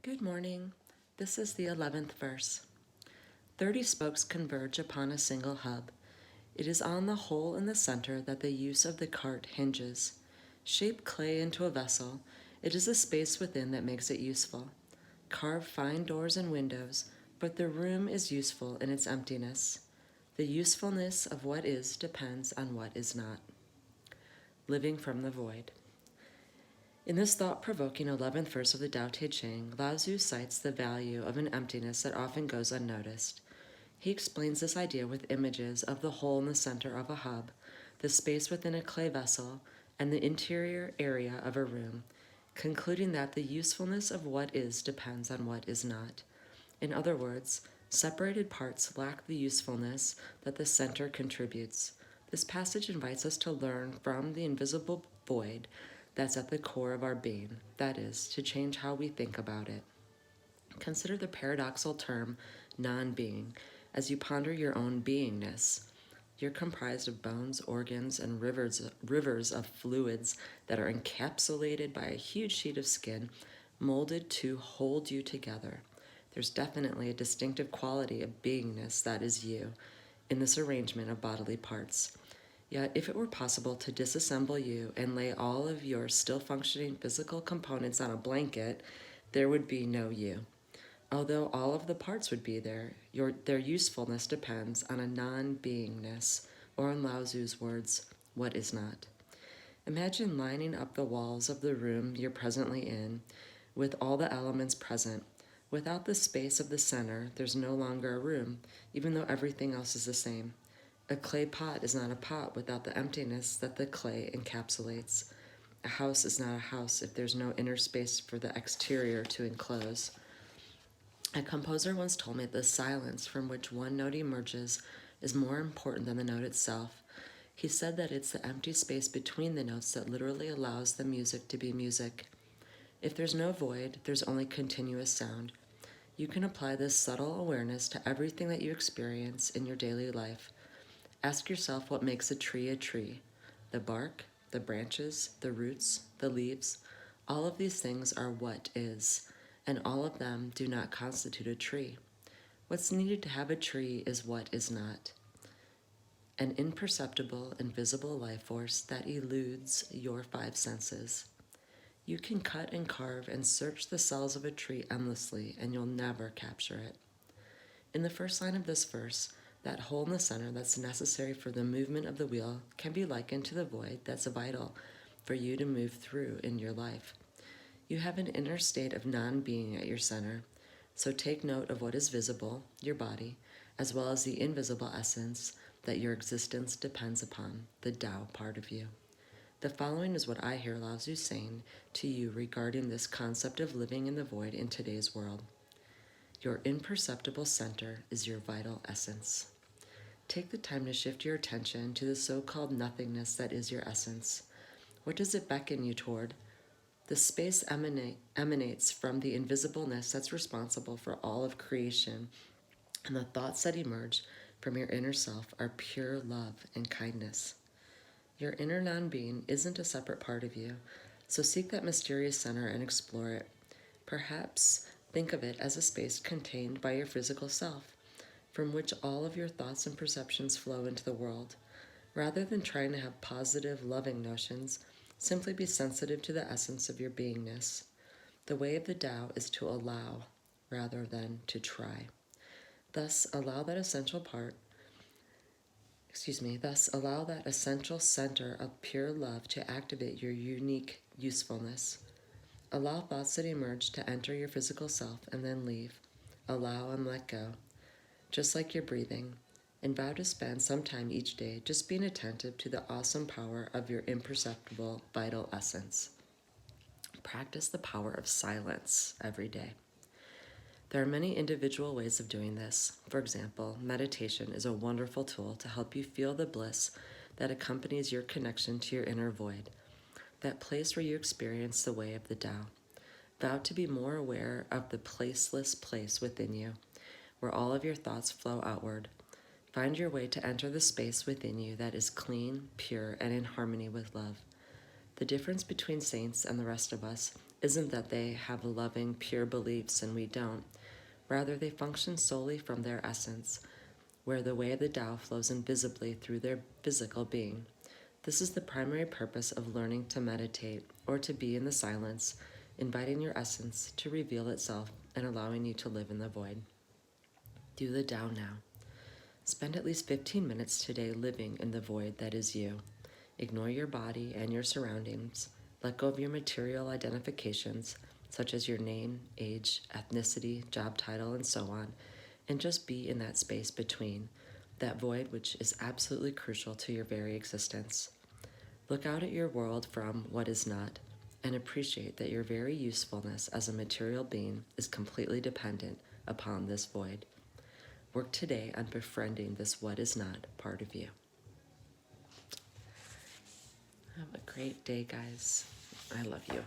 Good morning. This is the 11th verse. 30 spokes converge upon a single hub. It is on the hole in the center that the use of the cart hinges. Shape clay into a vessel. It is the space within that makes it useful. Carve fine doors and windows, but the room is useful in its emptiness. The usefulness of what is depends on what is not. Living from the void. In this thought-provoking 11th verse of the Tao Te Ching, Lao Tzu cites the value of an emptiness that often goes unnoticed. He explains this idea with images of the hole in the center of a hub, the space within a clay vessel, and the interior area of a room, concluding that the usefulness of what is depends on what is not. In other words, separated parts lack the usefulness that the center contributes. This passage invites us to learn from the invisible void that's at the core of our being, that is, to change how we think about it. Consider the paradoxical term non-being as you ponder your own beingness. You're comprised of bones, organs, and rivers of fluids that are encapsulated by a huge sheet of skin molded to hold you together. There's definitely a distinctive quality of beingness that is you in this arrangement of bodily parts. Yet, if it were possible to disassemble you and lay all of your still functioning physical components on a blanket, there would be no you. Although all of the parts would be there, their usefulness depends on a non-beingness, or in Lao Tzu's words, what is not. Imagine lining up the walls of the room you're presently in with all the elements present. Without the space of the center, there's no longer a room, even though everything else is the same. A clay pot is not a pot without the emptiness that the clay encapsulates. A house is not a house if there's no inner space for the exterior to enclose. A composer once told me that the silence from which one note emerges is more important than the note itself. He said that it's the empty space between the notes that literally allows the music to be music. If there's no void, there's only continuous sound. You can apply this subtle awareness to everything that you experience in your daily life. Ask yourself what makes a tree. The bark, the branches, the roots, the leaves. All of these things are what is, and all of them do not constitute a tree. What's needed to have a tree is what is not. An imperceptible, invisible life force that eludes your five senses. You can cut and carve and search the cells of a tree endlessly, and you'll never capture it. In the first line of this verse, that hole in the center that's necessary for the movement of the wheel can be likened to the void that's vital for you to move through in your life. You have an inner state of non-being at your center, so take note of what is visible, your body, as well as the invisible essence that your existence depends upon, the Tao part of you. The following is what I hear Lao Tzu saying to you regarding this concept of living in the void in today's world. Your imperceptible center is your vital essence. Take the time to shift your attention to the so-called nothingness that is your essence. What does it beckon you toward? The space emanates from the invisibleness that's responsible for all of creation, and the thoughts that emerge from your inner self are pure love and kindness. Your inner non-being isn't a separate part of you, so seek that mysterious center and explore it. Perhaps think of it as a space contained by your physical self, from which all of your thoughts and perceptions flow into the world. Rather than trying to have positive, loving notions, simply be sensitive to the essence of your beingness. The way of the Tao is to allow rather than to try. Thus, allow that essential center of pure love to activate your unique usefulness. Allow thoughts that emerge to enter your physical self and then leave. Allow and let go. Just like your breathing, and vow to spend some time each day just being attentive to the awesome power of your imperceptible, vital essence. Practice the power of silence every day. There are many individual ways of doing this. For example, meditation is a wonderful tool to help you feel the bliss that accompanies your connection to your inner void, that place where you experience the way of the Tao. Vow to be more aware of the placeless place within you, where all of your thoughts flow outward. Find your way to enter the space within you that is clean, pure, and in harmony with love. The difference between saints and the rest of us isn't that they have loving, pure beliefs and we don't. Rather, they function solely from their essence, where the way of the Tao flows invisibly through their physical being. This is the primary purpose of learning to meditate or to be in the silence, inviting your essence to reveal itself and allowing you to live in the void. Do the Tao now. Spend at least 15 minutes today living in the void that is you. Ignore your body and your surroundings. Let go of your material identifications, such as your name, age, ethnicity, job title, and so on, and just be in that space between, that void which is absolutely crucial to your very existence. Look out at your world from what is not, and appreciate that your very usefulness as a material being is completely dependent upon this void. Work today on befriending this what is not part of you. Have a great day, guys. I love you.